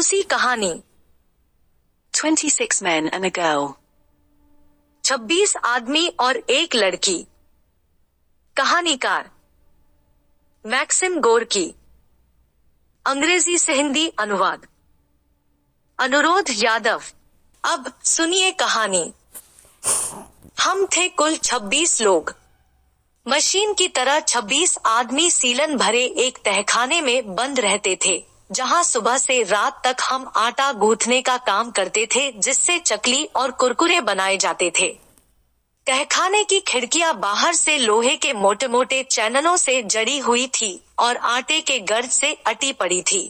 रूसी कहानी। 26 men and a girl. 26 आदमी और एक लड़की। कहानीकार मैक्सिम गोर्की। अंग्रेजी से हिंदी अनुवाद अनुरोध यादव। अब सुनिए कहानी। हम थे कुल 26 लोग। मशीन की तरह 26 आदमी सीलन भरे एक तहखाने में बंद रहते थे, जहां सुबह से रात तक हम आटा गूंथने का काम करते थे, जिससे चकली और कुरकुरे बनाए जाते थे। तहखाने की खिड़कियां बाहर से लोहे के मोटे मोटे चैनलों से जड़ी हुई थी और आटे के गर्द से अटी पड़ी थी।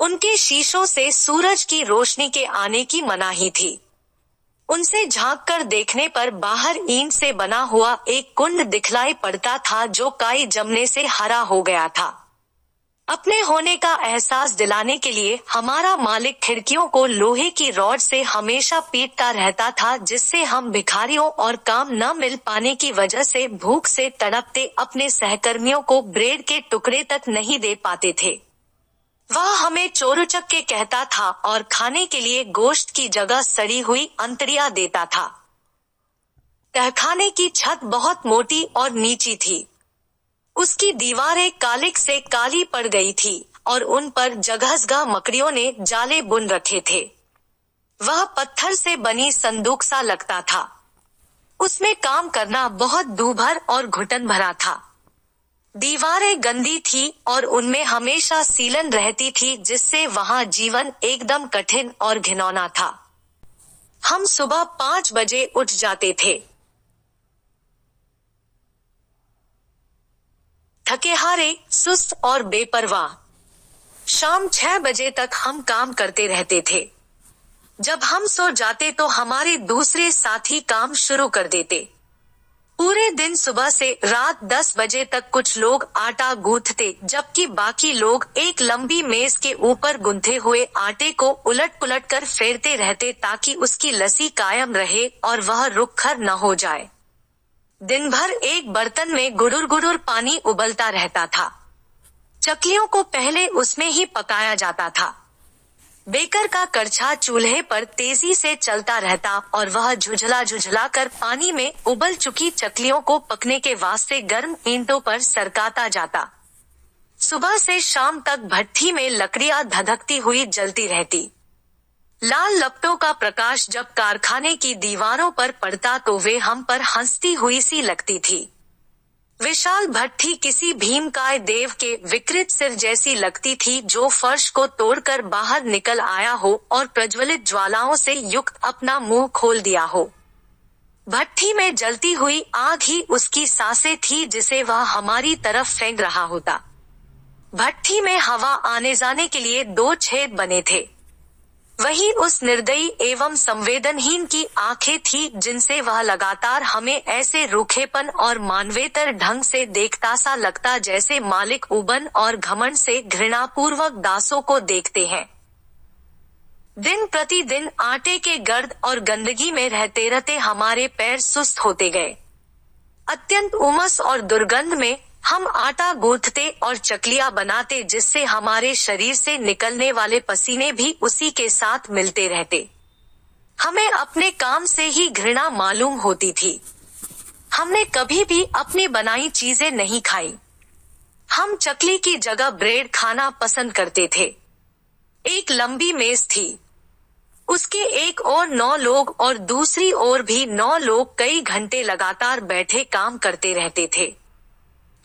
उनके शीशों से सूरज की रोशनी के आने की मनाही थी। उनसे झांककर देखने पर बाहर ईंट से बना हुआ एक कुंड दिखलाई पड़ता था, जो काई जमने से हरा हो गया था। अपने होने का एहसास दिलाने के लिए हमारा मालिक खिड़कियों को लोहे की रॉड से हमेशा पीटता रहता था, जिससे हम भिखारियों और काम न मिल पाने की वजह से भूख से तड़पते अपने सहकर्मियों को ब्रेड के टुकड़े तक नहीं दे पाते थे। वह हमें चोरुचक के कहता था और खाने के लिए गोश्त की जगह सड़ी हुई अंतड़ियां देता था। तहखाने की छत बहुत मोटी और नीची थी। उसकी दीवारें कालिक से काली पड़ गई थी और उन पर जगह मकड़ियों ने जाले बुन रखे थे। वह पत्थर से बनी संदूक सा लगता था। उसमें काम करना बहुत दूभर और घुटन भरा था। दीवारें गंदी थी और उनमें हमेशा सीलन रहती थी, जिससे वहां जीवन एकदम कठिन और घिनौना था। हम सुबह 5 बजे उठ जाते थे, थकेहारे, सुस्त और बेपरवाह। शाम 6 बजे तक हम काम करते रहते थे। जब हम सो जाते तो हमारे दूसरे साथी काम शुरू कर देते। पूरे दिन सुबह से रात 10 बजे तक कुछ लोग आटा गूंथते, जबकि बाकी लोग एक लंबी मेज के ऊपर गुंथे हुए आटे को उलट पुलट कर फेरते रहते, ताकि उसकी लसी कायम रहे और वह रुखर न हो जाए। दिन भर एक बर्तन में गुड़ुर गुड़ुर पानी उबलता रहता था। चकलियों को पहले उसमें ही पकाया जाता था। बेकर का करछा चूल्हे पर तेजी से चलता रहता और वह झुझला झुझला कर पानी में उबल चुकी चकलियों को पकने के वास्ते गर्म ईंटों पर सरकाता जाता। सुबह से शाम तक भट्ठी में लकड़ियां धधकती हुई जलती रहती। लाल लपटों का प्रकाश जब कारखाने की दीवारों पर पड़ता तो वे हम पर हंसती हुई सी लगती थी। विशाल भट्ठी किसी भीमकाय देव के विकृत सिर जैसी लगती थी, जो फर्श को तोड़कर बाहर निकल आया हो और प्रज्वलित ज्वालाओं से युक्त अपना मुंह खोल दिया हो। भट्ठी में जलती हुई आग ही उसकी सांसें थी, जिसे वह हमारी तरफ फेंक रहा होता। भट्ठी में हवा आने जाने के लिए 2 छेद बने थे। वही उस निर्दयी एवं संवेदनहीन की आंखें थी, जिनसे वह लगातार हमें ऐसे रूखेपन और मानवेतर ढंग से देखता सा लगता, जैसे मालिक उबन और घमंड से घृणापूर्वक दासों को देखते हैं। दिन प्रतिदिन आटे के गर्द और गंदगी में रहते रहते हमारे पैर सुस्त होते गए। अत्यंत उमस और दुर्गंध में हम आटा गूंथते और चकलियां बनाते, जिससे हमारे शरीर से निकलने वाले पसीने भी उसी के साथ मिलते रहते। हमें अपने काम से ही घृणा मालूम होती थी। हमने कभी भी अपनी बनाई चीजें नहीं खाई। हम चकली की जगह ब्रेड खाना पसंद करते थे। एक लंबी मेज थी। उसके एक ओर 9 लोग और दूसरी ओर भी 9 लोग कई घंटे लगातार बैठे काम करते रहते थे।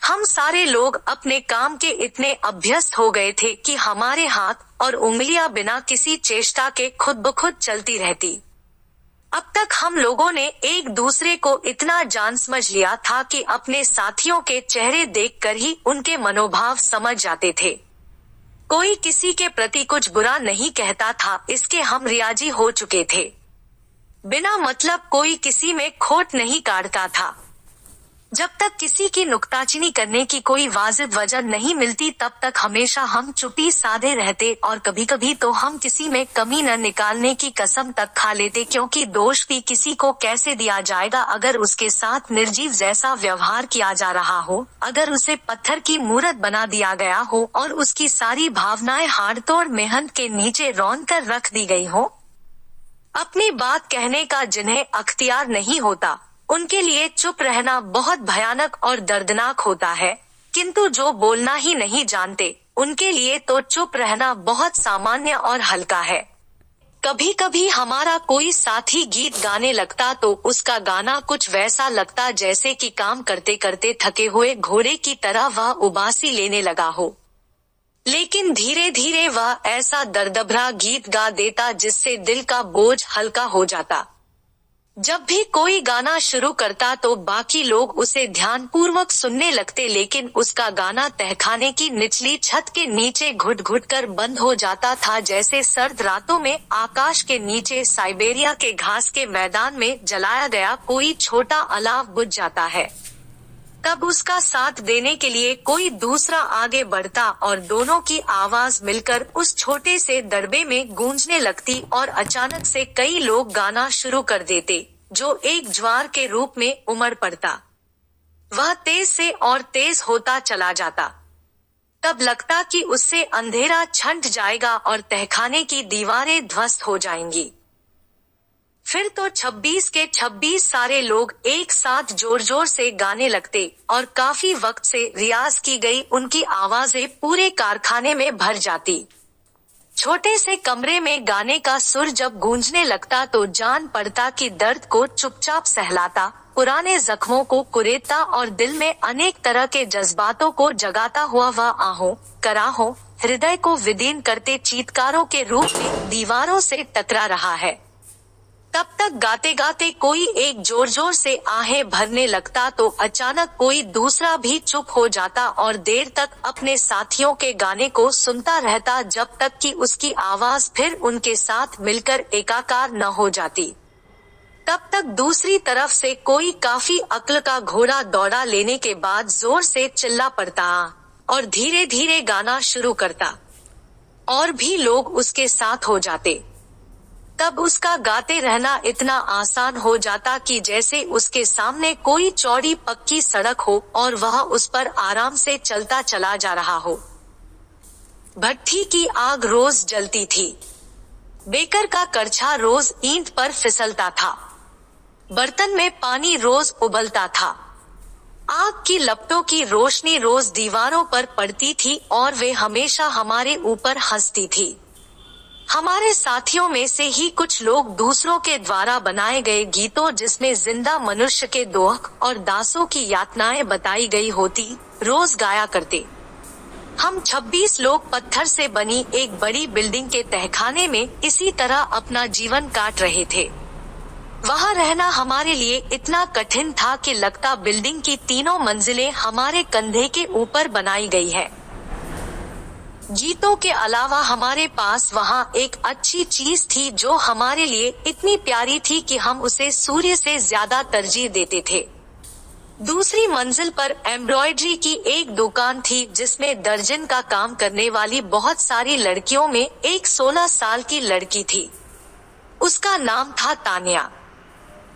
हम सारे लोग अपने काम के इतने अभ्यस्त हो गए थे कि हमारे हाथ और उंगलियां बिना किसी चेष्टा के खुद ब खुद चलती रहती। अब तक हम लोगों ने एक दूसरे को इतना जान समझ लिया था कि अपने साथियों के चेहरे देखकर ही उनके मनोभाव समझ जाते थे। कोई किसी के प्रति कुछ बुरा नहीं कहता था, इसके हम रियाजी हो चुके थे। बिना मतलब कोई किसी में खोट नहीं काटता था। जब तक किसी की नुक्ताचीनी करने की कोई वाजिब वजह नहीं मिलती तब तक हमेशा हम चुप्पी साधे रहते और कभी कभी तो हम किसी में कमी न निकालने की कसम तक खा लेते, क्योंकि दोष भी किसी को कैसे दिया जाएगा अगर उसके साथ निर्जीव जैसा व्यवहार किया जा रहा हो, अगर उसे पत्थर की मूरत बना दिया गया हो और उसकी सारी भावनाएं हाड़तोड़ मेहनत के नीचे रौंद कर रख दी गई हो। अपनी बात कहने का जिन्हें अख्तियार नहीं होता उनके लिए चुप रहना बहुत भयानक और दर्दनाक होता है, किंतु जो बोलना ही नहीं जानते उनके लिए तो चुप रहना बहुत सामान्य और हल्का है। कभी कभी हमारा कोई साथी गीत गाने लगता तो उसका गाना कुछ वैसा लगता जैसे कि काम करते करते थके हुए घोड़े की तरह वह उबासी लेने लगा हो, लेकिन धीरे धीरे वह ऐसा दर्दभरा गीत गा देता जिससे दिल का बोझ हल्का हो जाता। जब भी कोई गाना शुरू करता तो बाकी लोग उसे ध्यानपूर्वक सुनने लगते, लेकिन उसका गाना तहखाने की निचली छत के नीचे घुट घुट कर बंद हो जाता था, जैसे सर्द रातों में आकाश के नीचे साइबेरिया के घास के मैदान में जलाया गया कोई छोटा अलाव बुझ जाता है। तब उसका साथ देने के लिए कोई दूसरा आगे बढ़ता और दोनों की आवाज मिलकर उस छोटे से दरबे में गूंजने लगती और अचानक से कई लोग गाना शुरू कर देते जो एक ज्वार के रूप में उमड़ पड़ता। वह तेज से और तेज होता चला जाता। तब लगता कि उससे अंधेरा छंट जाएगा और तहखाने की दीवारें ध्वस्त हो जाएंगी। फिर तो 26 के 26 सारे लोग एक साथ जोर जोर से गाने लगते और काफी वक्त से रियाज की गई उनकी आवाजें पूरे कारखाने में भर जाती। छोटे से कमरे में गाने का सुर जब गूंजने लगता तो जान पड़ता कि दर्द को चुपचाप सहलाता, पुराने जख्मों को कुरेदता और दिल में अनेक तरह के जज्बातों को जगाता हुआ वह आहों कराहों हृदय को विदीर्ण करते चीत्कारों के रूप में दीवारों से टकरा रहा है। तब तक गाते गाते कोई एक जोर जोर से आहें भरने लगता तो अचानक कोई दूसरा भी चुप हो जाता और देर तक अपने साथियों के गाने को सुनता रहता जब तक कि उसकी आवाज फिर उनके साथ मिलकर एकाकार न हो जाती। तब तक दूसरी तरफ से कोई काफी अक्ल का घोड़ा दौड़ा लेने के बाद जोर से चिल्ला पड़ता और धीरे धीरे गाना शुरू करता और भी लोग उसके साथ हो जाते। तब उसका गाते रहना इतना आसान हो जाता कि जैसे उसके सामने कोई चौड़ी पक्की सड़क हो और वह उस पर आराम से चलता चला जा रहा हो। भट्ठी की आग रोज जलती थी, बेकर का करछा रोज ईंट पर फिसलता था, बर्तन में पानी रोज उबलता था, आग की लपटों की रोशनी रोज दीवारों पर पड़ती थी और वे हमेशा हमारे ऊपर हंसती थी। हमारे साथियों में से ही कुछ लोग दूसरों के द्वारा बनाए गए गीतों जिसमें जिंदा मनुष्य के दोख और दासों की यातनाएं बताई गई होती रोज गाया करते। हम 26 लोग पत्थर से बनी एक बड़ी बिल्डिंग के तहखाने में इसी तरह अपना जीवन काट रहे थे। वहाँ रहना हमारे लिए इतना कठिन था कि लगता बिल्डिंग की तीनों मंजिलें हमारे कंधे के ऊपर बनाई गई है। गीतों के अलावा हमारे पास वहाँ एक अच्छी चीज थी जो हमारे लिए इतनी प्यारी थी कि हम उसे सूर्य से ज्यादा तरजीह देते थे। दूसरी मंजिल पर एम्ब्रॉयडरी की एक दुकान थी जिसमें दर्जन का काम करने वाली बहुत सारी लड़कियों में एक 16 साल की लड़की थी। उसका नाम था तानिया।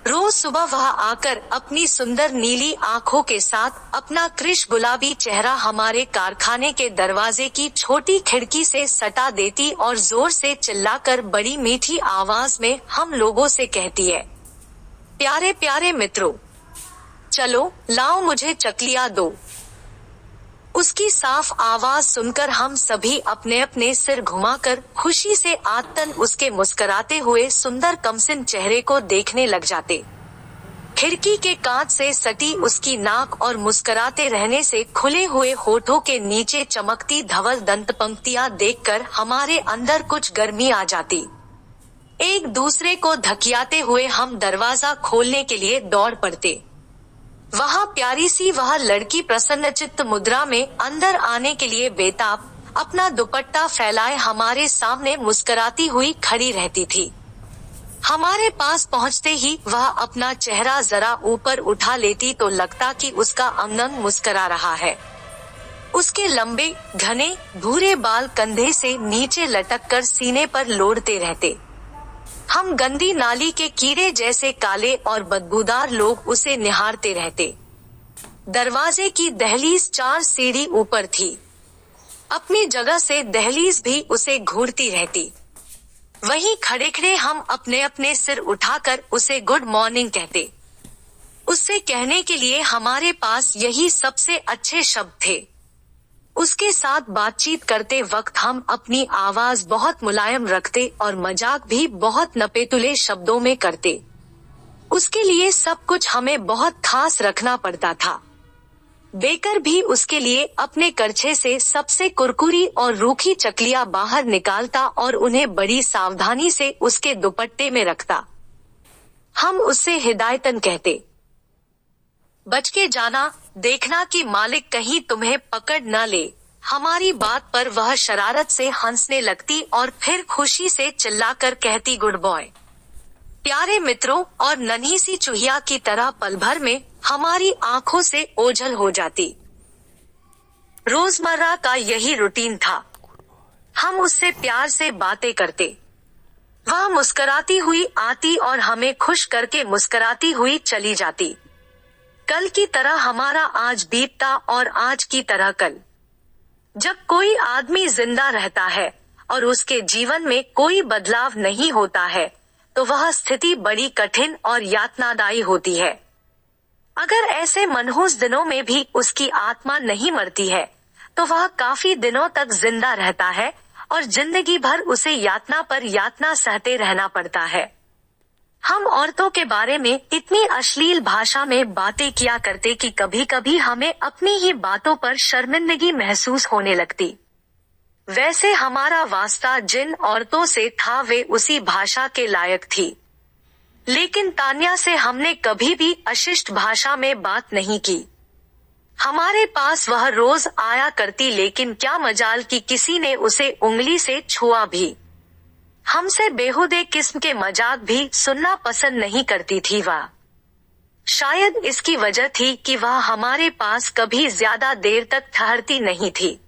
रोज सुबह वह आकर अपनी सुंदर नीली आंखों के साथ अपना कृष गुलाबी चेहरा हमारे कारखाने के दरवाजे की छोटी खिड़की से सटा देती और जोर से चिल्लाकर बड़ी मीठी आवाज में हम लोगों से कहती है, प्यारे प्यारे मित्रों, चलो लाओ मुझे चकलिया दो। उसकी साफ आवाज सुनकर हम सभी अपने अपने सिर घुमाकर खुशी से आतन उसके मुस्कुराते हुए सुंदर कमसिन चेहरे को देखने लग जाते। खिड़की के कांच से सटी उसकी नाक और मुस्कुराते रहने से खुले हुए होठों के नीचे चमकती धवल दंत पंक्तियां देखकर हमारे अंदर कुछ गर्मी आ जाती। एक दूसरे को धकियाते हुए हम दरवाजा खोलने के लिए दौड़ पड़ते। वहाँ प्यारी सी वह लड़की प्रसन्नचित्त मुद्रा में अंदर आने के लिए बेताब अपना दुपट्टा फैलाए हमारे सामने मुस्कुराती हुई खड़ी रहती थी। हमारे पास पहुंचते ही वह अपना चेहरा जरा ऊपर उठा लेती तो लगता कि उसका अंग मुस्कुरा रहा है। उसके लंबे घने भूरे बाल कंधे से नीचे लटककर सीने पर लोड़ते रहते। हम गंदी नाली के कीड़े जैसे काले और बदबूदार लोग उसे निहारते रहते। दरवाजे की दहलीज 4 सीढ़ी ऊपर थी। अपनी जगह से दहलीज भी उसे घूरती रहती। वहीं खड़े खड़े हम अपने अपने सिर उठाकर उसे गुड मॉर्निंग कहते। उससे कहने के लिए हमारे पास यही सबसे अच्छे शब्द थे। उसके साथ बातचीत करते वक्त हम अपनी आवाज बहुत मुलायम रखते और मजाक भी बहुत नपेतुले शब्दों में करते। उसके लिए सब कुछ हमें बहुत खास रखना पड़ता था। बेकर भी उसके लिए अपने करछे से सबसे कुरकुरी और रूखी चकलियां बाहर निकालता और उन्हें बड़ी सावधानी से उसके दुपट्टे में रखता। हम उससे हिदायतन कहते, बच के जाना, देखना कि मालिक कहीं तुम्हें पकड़ न ले। हमारी बात पर वह शरारत से हंसने लगती और फिर खुशी से चिल्लाकर कहती, गुड बॉय। प्यारे मित्रों और नन्ही सी चूहिया की तरह पल भर में हमारी आंखों से ओझल हो जाती। रोजमर्रा का यही रूटीन था। हम उससे प्यार से बातें करते। वह मुस्कुराती हुई आती और हमें खुश करके मुस्कुराती हुई चली जाती। कल की तरह हमारा आज बीतता और आज की तरह कल। जब कोई आदमी जिंदा रहता है और उसके जीवन में कोई बदलाव नहीं होता है तो वह स्थिति बड़ी कठिन और यातनादायी होती है। अगर ऐसे मनहूस दिनों में भी उसकी आत्मा नहीं मरती है तो वह काफी दिनों तक जिंदा रहता है और जिंदगी भर उसे यातना पर यातना सहते रहना पड़ता है। हम औरतों के बारे में इतनी अश्लील भाषा में बातें किया करते कि कभी कभी हमें अपनी ही बातों पर शर्मिंदगी महसूस होने लगती। वैसे हमारा वास्ता जिन औरतों से था वे उसी भाषा के लायक थी, लेकिन तान्या से हमने कभी भी अशिष्ट भाषा में बात नहीं की। हमारे पास वह रोज आया करती, लेकिन क्या मजाल कि किसी ने उसे उंगली से छुआ भी। हमसे बेहुदे किस्म के मजाक भी सुनना पसंद नहीं करती थी वह। शायद इसकी वजह थी कि वह हमारे पास कभी ज्यादा देर तक ठहरती नहीं थी।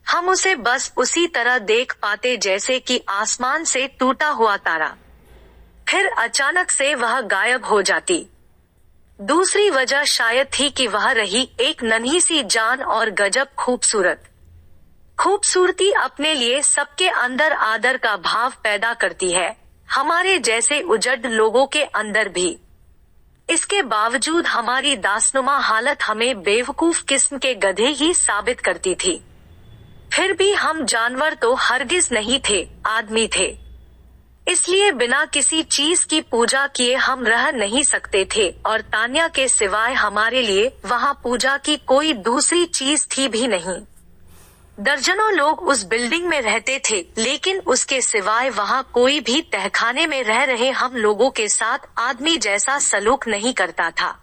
हम उसे बस उसी तरह देख पाते जैसे कि आसमान से टूटा हुआ तारा। फिर अचानक से वह गायब हो जाती। दूसरी वजह शायद थी कि वह रही एक नन्ही सी जान और गजब खूबसूरत। खूबसूरती अपने लिए सबके अंदर आदर का भाव पैदा करती है, हमारे जैसे उजड़ लोगों के अंदर भी। इसके बावजूद हमारी दासनुमा हालत हमें बेवकूफ किस्म के गधे ही साबित करती थी। फिर भी हम जानवर तो हरगिज नहीं थे, आदमी थे। इसलिए बिना किसी चीज की पूजा किए हम रह नहीं सकते थे और तान्या के सिवाय हमारे लिए वहाँ पूजा की कोई दूसरी चीज थी भी नहीं। दर्जनों लोग उस बिल्डिंग में रहते थे, लेकिन उसके सिवाय वहाँ कोई भी तहखाने में रह रहे हम लोगों के साथ आदमी जैसा सलूक नहीं करता था।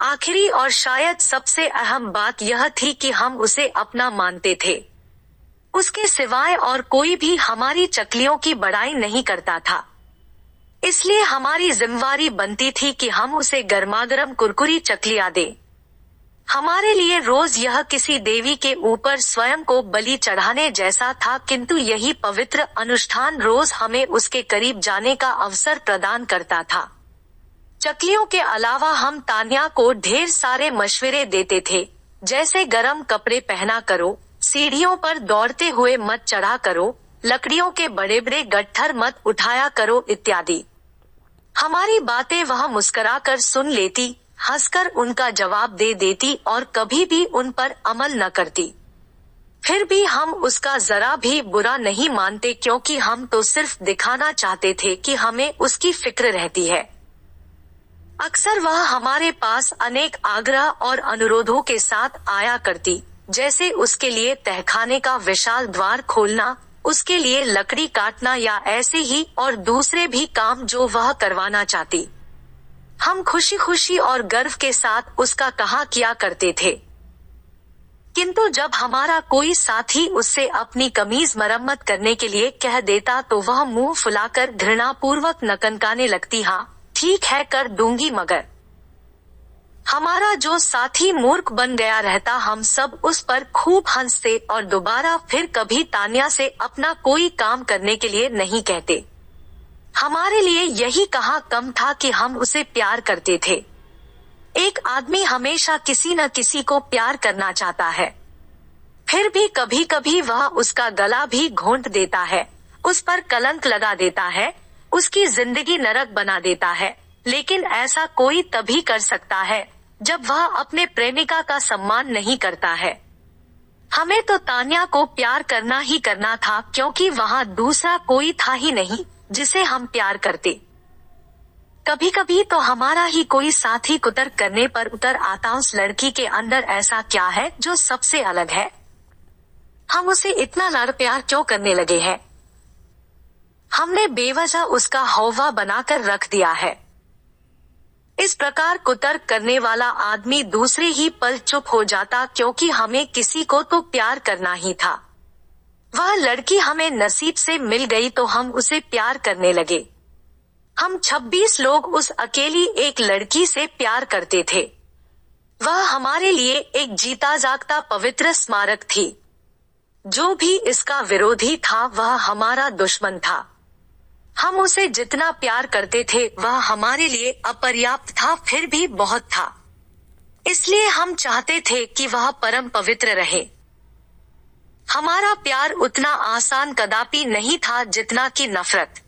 आखिरी और शायद सबसे अहम बात यह थी कि हम उसे अपना मानते थे। उसके सिवाय और कोई भी हमारी चकलियों की बड़ाई नहीं करता था। इसलिए हमारी जिम्मेवारी बनती थी कि हम उसे गर्मागर्म कुरकुरी चकलियां दें। हमारे लिए रोज यह किसी देवी के ऊपर स्वयं को बलि चढ़ाने जैसा था, किंतु यही पवित्र अनुष्ठान रोज हमें उसके करीब जाने का अवसर प्रदान करता था। चकलियों के अलावा हम तान्या को ढेर सारे मशवरे देते थे, जैसे गरम कपड़े पहना करो, सीढ़ियों पर दौड़ते हुए मत चढ़ा करो, लकड़ियों के बड़े बड़े गट्ठर मत उठाया करो इत्यादि। हमारी बातें वह मुस्कुराकर सुन लेती, हंसकर उनका जवाब दे देती और कभी भी उन पर अमल न करती। फिर भी हम उसका जरा भी बुरा नहीं मानते, क्योंकि हम तो सिर्फ दिखाना चाहते थे कि हमें उसकी फिक्र रहती है। अक्सर वह हमारे पास अनेक आग्रह और अनुरोधों के साथ आया करती, जैसे उसके लिए तहखाने का विशाल द्वार खोलना, उसके लिए लकड़ी काटना या ऐसे ही और दूसरे भी काम जो वह करवाना चाहती। हम खुशी खुशी और गर्व के साथ उसका कहा किया करते थे। किंतु जब हमारा कोई साथी उससे अपनी कमीज मरम्मत करने के लिए कह देता तो वह मुंह फुलाकर घृणापूर्वक नकनकाने लगती, हाँ ठीक है कर दूंगी, मगर हमारा जो साथी मूर्ख बन गया रहता। हम सब उस पर खूब हंसते और दोबारा फिर कभी तान्या से अपना कोई काम करने के लिए नहीं कहते। हमारे लिए यही कहाँ कम था कि हम उसे प्यार करते थे। एक आदमी हमेशा किसी न किसी को प्यार करना चाहता है, फिर भी कभी कभी वह उसका गला भी घोंट देता है, उस पर कलंक लगा देता है, उसकी जिंदगी नरक बना देता है। लेकिन ऐसा कोई तभी कर सकता है जब वह अपने प्रेमिका का सम्मान नहीं करता है। हमें तो तान्या को प्यार करना ही करना था, क्योंकि वहाँ दूसरा कोई था ही नहीं जिसे हम प्यार करते। कभी कभी तो हमारा ही कोई साथी कुतर्क करने पर उतर आता, उस लड़की के अंदर ऐसा क्या है जो सबसे अलग है, हम उसे इतना लाड़ प्यार क्यों करने लगे हैं। हमने बेवजह उसका हौवा बनाकर रख दिया है। इस प्रकार कुतर्क करने वाला आदमी दूसरे ही पल चुप हो जाता, क्योंकि हमें किसी को तो प्यार करना ही था। वह लड़की हमें नसीब से मिल गई तो हम उसे प्यार करने लगे। हम 26 लोग उस अकेली एक लड़की से प्यार करते थे। वह हमारे लिए एक जीता जागता पवित्र स्मारक थी। जो भी इसका विरोधी था वह हमारा दुश्मन था। हम उसे जितना प्यार करते थे वह हमारे लिए अपर्याप्त था, फिर भी बहुत था। इसलिए हम चाहते थे कि वह परम पवित्र रहे। हमारा प्यार उतना आसान कदापि नहीं था जितना कि नफरत।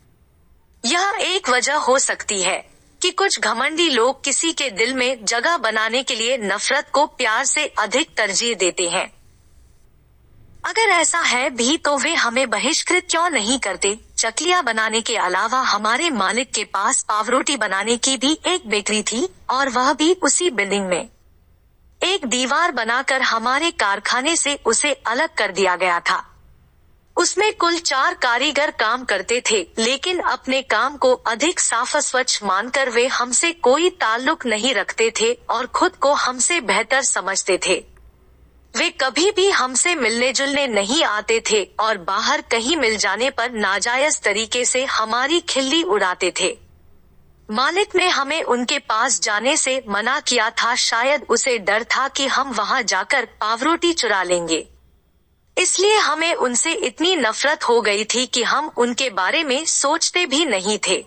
यह एक वजह हो सकती है कि कुछ घमंडी लोग किसी के दिल में जगह बनाने के लिए नफरत को प्यार से अधिक तरजीह देते हैं। अगर ऐसा है भी तो वे हमें बहिष्कृत क्यों नहीं करते। चकलियां बनाने के अलावा हमारे मालिक के पास पावरोटी बनाने की भी एक बेकरी थी, और वह भी उसी बिल्डिंग में। एक दीवार बनाकर हमारे कारखाने से उसे अलग कर दिया गया था। उसमें कुल 4 कारीगर काम करते थे, लेकिन अपने काम को अधिक साफ स्वच्छ मानकर वे हमसे कोई ताल्लुक नहीं रखते थे और खुद को हमसे बेहतर समझते थे। वे कभी भी हमसे मिलने जुलने नहीं आते थे और बाहर कहीं मिल जाने पर नाजायज तरीके से हमारी खिल्ली उड़ाते थे। मालिक ने हमें उनके पास जाने से मना किया था, शायद उसे डर था कि हम वहां जाकर पावरोटी चुरा लेंगे। इसलिए हमें उनसे इतनी नफरत हो गई थी कि हम उनके बारे में सोचते भी नहीं थे।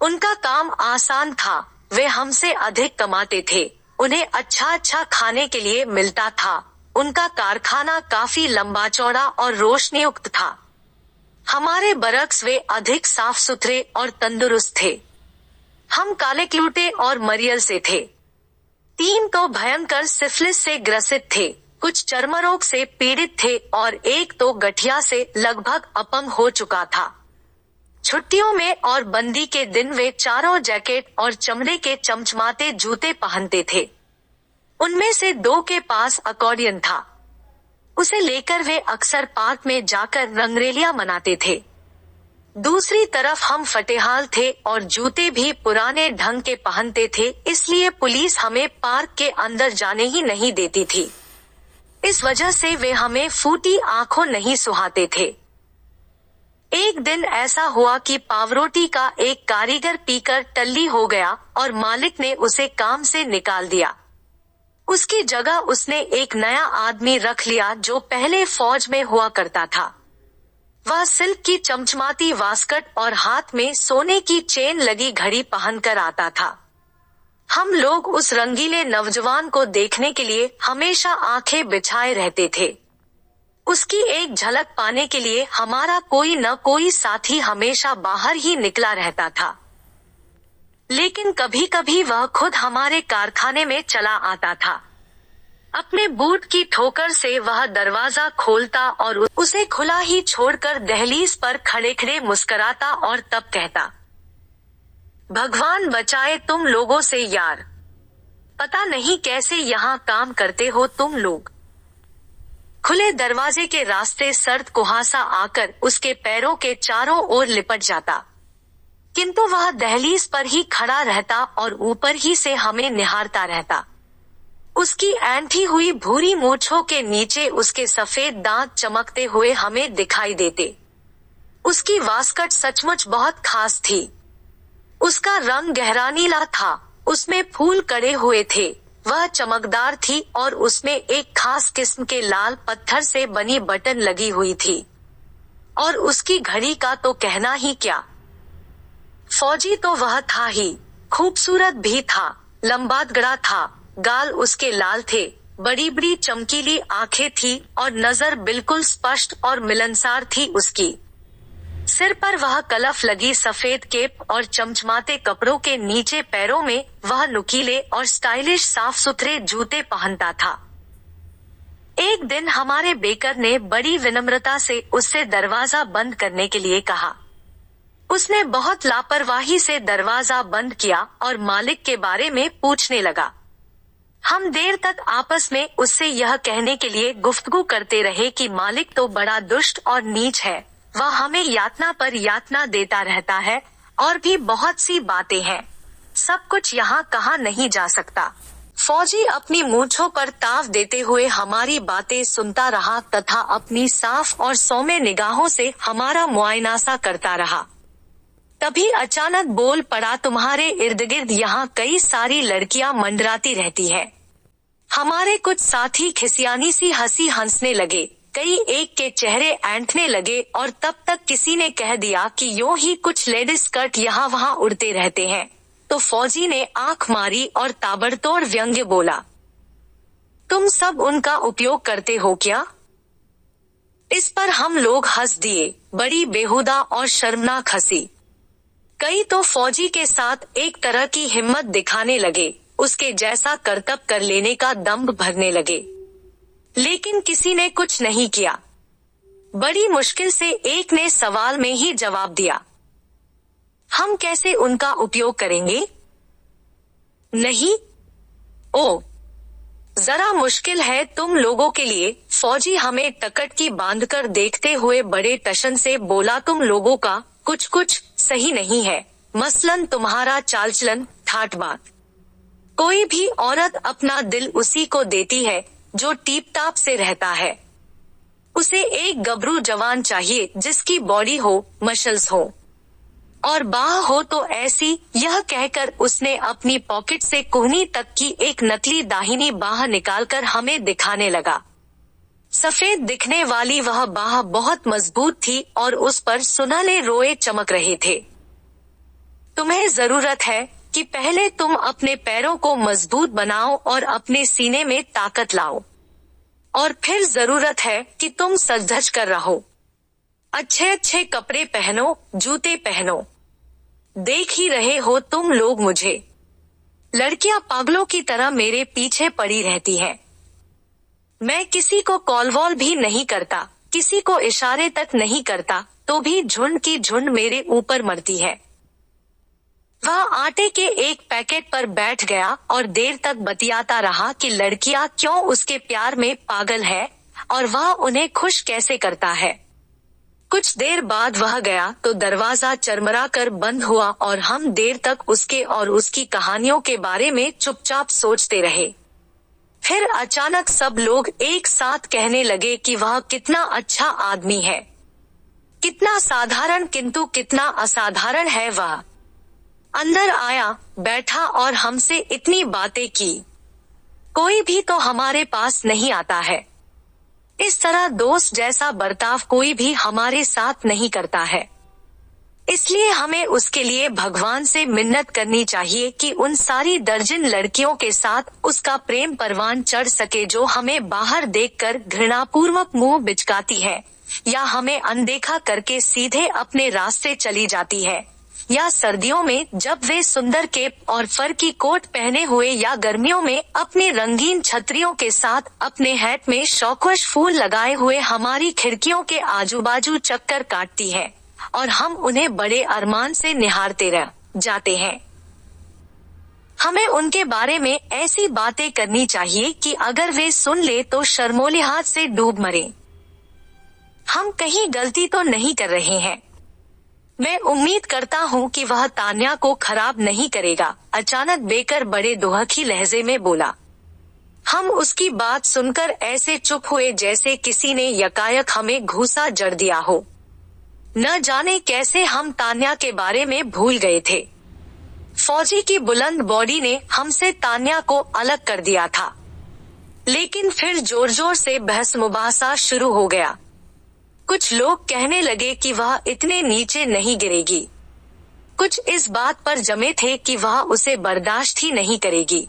उनका काम आसान था, वे हमसे अधिक कमाते थे, उन्हें अच्छा खाने के लिए मिलता था। उनका कारखाना काफी लंबा चौड़ा और रोशनीयुक्त था। हमारे बरक्स वे अधिक साफ सुथरे और तंदुरुस्त थे। हम कालेक्लूटे और मरियल से थे। 3 तो भयंकर सिफिलिस से ग्रसित थे, कुछ चर्मरोग से पीड़ित थे और एक तो गठिया से लगभग अपंग हो चुका था। छुट्टियों में और बंदी के दिन वे चारों जैकेट और चमड़े के चमचमाते जूते पहनते थे। उनमें से 2 के पास अकॉर्डियन था। उसे लेकर वे अक्सर पार्क में जाकर रंगरेलियां मनाते थे। दूसरी तरफ हम फटेहाल थे और जूते भी पुराने ढंग के पहनते थे, इसलिए पुलिस हमें पार्क के अंदर जाने ही नहीं देती थी। इस वजह से वे हमें फूटी आंखों नहीं सुहाते थे। एक दिन ऐसा हुआ कि पावरोटी का एक कारीगर पीकर टल्ली हो गया और मालिक ने उसे काम से निकाल दिया। उसकी जगह उसने एक नया आदमी रख लिया जो पहले फौज में हुआ करता था। वह सिल्क की चमचमाती वास्कट और हाथ में सोने की चेन लगी घड़ी पहनकर आता था। हम लोग उस रंगीले नौजवान को देखने के लिए हमेशा आंखें बिछाए रहते थे। उसकी एक झलक पाने के लिए हमारा कोई न कोई साथी हमेशा बाहर ही निकला रहता था। लेकिन कभी कभी वह खुद हमारे कारखाने में चला आता था। अपने बूट की ठोकर से वह दरवाजा खोलता और उसे खुला ही छोड़कर दहलीज पर खड़े खड़े मुस्कुराता और तब कहता, भगवान बचाए तुम लोगों से यार, पता नहीं कैसे यहाँ काम करते हो तुम लोग। खुले दरवाजे के रास्ते सर्द कुहासा आकर उसके पैरों के चारों ओर लिपट जाता, किंतु वह दहलीज पर ही खड़ा रहता और ऊपर ही से हमें निहारता रहता। उसकी ऐंठी हुई भूरी मूंछों के नीचे उसके सफेद दांत चमकते हुए हमें दिखाई देते। उसकी वास्कट सचमुच बहुत खास थी। उसका रंग गहरा नीला था, उसमें फूल कड़े हुए थे, वह चमकदार थी और उसमें एक खास किस्म के लाल पत्थर से बनी बटन लगी हुई थी। और उसकी घड़ी का तो कहना ही क्या। फौजी तो वह था ही, खूबसूरत भी था, लंबादगड़ा था, गाल उसके लाल थे, बड़ी बड़ी चमकीली आंखें थी और नजर बिल्कुल स्पष्ट और मिलनसार थी उसकी। सिर पर वह कलफ लगी सफेद केप और चमचमाते कपड़ों के नीचे पैरों में वह नुकीले और स्टाइलिश साफ सुथरे जूते पहनता था। एक दिन हमारे बेकर ने बड़ी विनम्रता से उससे दरवाजा बंद करने के लिए कहा। उसने बहुत लापरवाही से दरवाजा बंद किया और मालिक के बारे में पूछने लगा। हम देर तक आपस में उससे यह कहने के लिए गुफ्तगू करते रहे कि मालिक तो बड़ा दुष्ट और नीच है, वह हमें यातना पर यातना देता रहता है और भी बहुत सी बातें हैं। सब कुछ यहाँ कहा नहीं जा सकता। फौजी अपनी मूंछों पर ताव देते हुए हमारी बातें सुनता रहा तथा अपनी साफ और सौम्य निगाहों से हमारा मुआयना सा करता रहा। तभी अचानक बोल पड़ा, तुम्हारे इर्द गिर्द यहाँ कई सारी लड़कियां मंडराती रहती है। हमारे कुछ साथी खिसियानी सी हंसी हंसने लगे, कई एक के चेहरे ऐंठने लगे और तब तक किसी ने कह दिया कि यूं ही कुछ लेडीज स्कर्ट यहाँ वहाँ उड़ते रहते हैं। तो फौजी ने आंख मारी और ताबड़तोड़ व्यंग्य बोला, तुम सब उनका उपयोग करते हो क्या? इस पर हम लोग हंस दिए, बड़ी बेहुदा और शर्मनाक हंसी। कई तो फौजी के साथ एक तरह की हिम्मत दिखाने लगे, उसके जैसा करतब कर लेने का दम्भ भरने लगे, लेकिन किसी ने कुछ नहीं किया। बड़ी मुश्किल से एक ने सवाल में ही जवाब दिया, हम कैसे उनका उपयोग करेंगे? नहीं? ओ, जरा मुश्किल है तुम लोगों के लिए। फौजी हमें टकट की बांधकर देखते हुए बड़े टशन से बोला, तुम लोगों का कुछ कुछ सही नहीं है, मसलन तुम्हारा चालचलन, ठाट बात। कोई भी औरत अपना दिल उसी को देती है जो टीप टाप से रहता है। उसे एक गबरू जवान चाहिए जिसकी बॉडी हो, मसल्स हो और बाह हो तो ऐसी। यह कहकर उसने अपनी पॉकेट से कोहनी तक की एक नकली दाहिनी बाह निकालकर हमें दिखाने लगा। सफेद दिखने वाली वह बाह बहुत मजबूत थी और उस पर सुनहले रोए चमक रहे थे। तुम्हें जरूरत है कि पहले तुम अपने पैरों को मजबूत बनाओ और अपने सीने में ताकत लाओ, और फिर जरूरत है कि तुम सज धज कर रहो, अच्छे अच्छे कपड़े पहनो, जूते पहनो। देख ही रहे हो तुम लोग मुझे, लड़कियां पागलों की तरह मेरे पीछे पड़ी रहती हैं। मैं किसी को कॉल वॉल भी नहीं करता, किसी को इशारे तक नहीं करता, तो भी झुंड की झुंड मेरे ऊपर मरती है। वह आटे के एक पैकेट पर बैठ गया और देर तक बतियाता रहा कि लड़कियां क्यों उसके प्यार में पागल है और वह उन्हें खुश कैसे करता है। कुछ देर बाद वह गया तो दरवाजा चरमरा कर बंद हुआ और हम देर तक उसके और उसकी कहानियों के बारे में चुपचाप सोचते रहे। फिर अचानक सब लोग एक साथ कहने लगे कि वह कितना अच्छा आदमी है, कितना साधारण किंतु कितना असाधारण है वह। अंदर आया, बैठा और हमसे इतनी बातें की। कोई भी तो हमारे पास नहीं आता है। इस तरह दोस्त जैसा बर्ताव कोई भी हमारे साथ नहीं करता है। इसलिए हमें उसके लिए भगवान से मिन्नत करनी चाहिए कि उन सारी दर्जन लड़कियों के साथ उसका प्रेम परवान चढ़ सके जो हमें बाहर देखकर घृणापूर्वक मुंह बिचकाती है, या हमें अनदेखा करके सीधे अपने रास्ते चली जाती है, या सर्दियों में जब वे सुंदर केप और फर की कोट पहने हुए या गर्मियों में अपने रंगीन छतरियों के साथ अपने हैट में शौकवश फूल लगाए हुए हमारी खिड़कियों के आजू बाजू चक्कर काटती है और हम उन्हें बड़े अरमान से निहारते रह जाते हैं। हमें उनके बारे में ऐसी बातें करनी चाहिए कि अगर वे सुन ले तो शर्मोलिहात से डूब मरे। हम कहीं गलती तो नहीं कर रहे हैं। मैं उम्मीद करता हूँ कि वह तान्या को खराब नहीं करेगा। अचानक बेकर बड़े दुहखी लहजे में बोला। हम उसकी बात सुनकर ऐसे चुप हुए जैसे किसी ने यकायक हमें घूसा जड़ दिया हो। न जाने कैसे हम तान्या के बारे में भूल गए थे। फौजी की बुलंद बॉडी ने हमसे तान्या को अलग कर दिया था, लेकिन फिर जोर जोर से बहस मुबासा शुरू हो गया। कुछ लोग कहने लगे कि वह इतने नीचे नहीं गिरेगी, कुछ इस बात पर जमे थे कि वह उसे बर्दाश्त ही नहीं करेगी।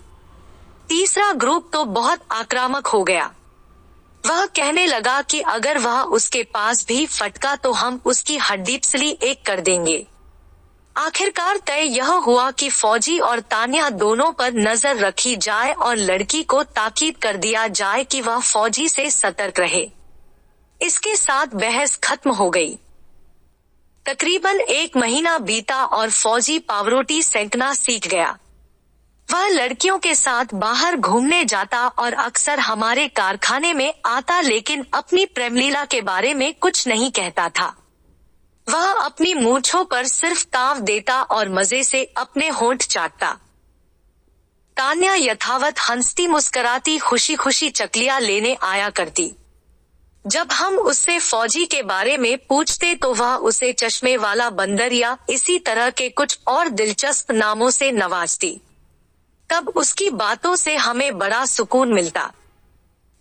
तीसरा ग्रुप तो बहुत आक्रामक हो गया। वह कहने लगा कि अगर वह उसके पास भी फटका तो हम उसकी हड्डी पसली एक कर देंगे। आखिरकार तय यह हुआ कि फौजी और तान्या दोनों पर नजर रखी जाए और लड़की को ताकीद कर दिया जाए कि वह फौजी से सतर्क रहे। इसके साथ बहस खत्म हो गई। तकरीबन 1 महीना बीता और फौजी पावरोटी सेंकना सीख गया। वह लड़कियों के साथ बाहर घूमने जाता और अक्सर हमारे कारखाने में आता, लेकिन अपनी प्रेमलीला के बारे में कुछ नहीं कहता था। वह अपनी मूंछों पर सिर्फ ताव देता और मजे से अपने होंठ चाटता। तान्या यथावत हंसती मुस्कराती खुशी खुशी चकलियां लेने आया करती। जब हम उससे फौजी के बारे में पूछते तो वह उसे चश्मे वाला बंदर या इसी तरह के कुछ और दिलचस्प नामों से नवाजती। तब उसकी बातों से हमें बड़ा सुकून मिलता।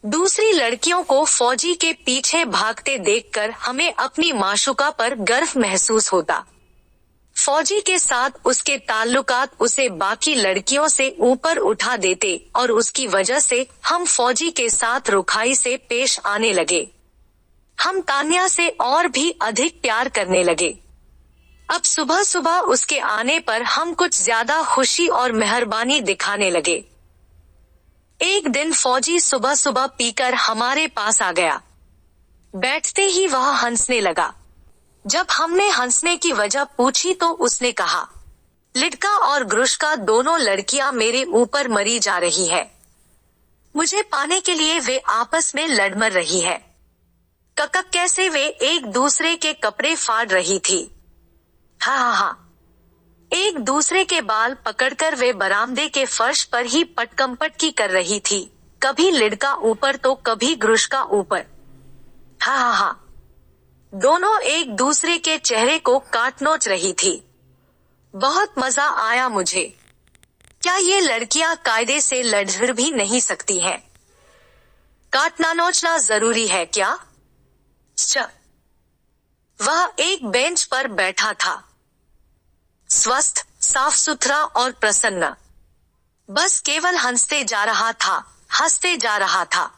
दूसरी लड़कियों को फौजी के पीछे भागते देखकर हमें अपनी माशूका पर गर्व महसूस होता। फौजी के साथ उसके ताल्लुकात उसे बाकी लड़कियों से ऊपर उठा देते और उसकी वजह से हम फौजी के साथ रुखाई से पेश आने लगे। हम तान्या से और भी अधिक प्यार करने लगे। अब सुबह सुबह उसके आने पर हम कुछ ज्यादा खुशी और मेहरबानी दिखाने लगे। एक दिन फौजी सुबह सुबह पीकर हमारे पास आ गया। बैठते ही वह हंसने लगा। जब हमने हंसने की वजह पूछी तो उसने कहा, लिडका और ग्रुश्का दोनों लड़कियां मेरे ऊपर मरी जा रही है। मुझे पाने के लिए वे आपस में लड़मर रही है। ककक कैसे वे एक दूसरे के कपड़े फाड़ रही थी। हाँ, एक दूसरे के बाल पकड़कर वे बरामदे के फर्श पर ही पटकमपटकी कर रही थी, कभी लिडका ऊपर तो कभी ग्रुश्का ऊपर। हाँ, दोनों एक दूसरे के चेहरे को काट नोच रही थी। बहुत मजा आया मुझे। क्या ये लड़कियां कायदे से लड़ भी नहीं सकती हैं? काटना नोचना जरूरी है क्या? वह एक बेंच पर बैठा था, स्वस्थ, साफ सुथरा और प्रसन्न। बस केवल हंसते जा रहा था, हंसते जा रहा था।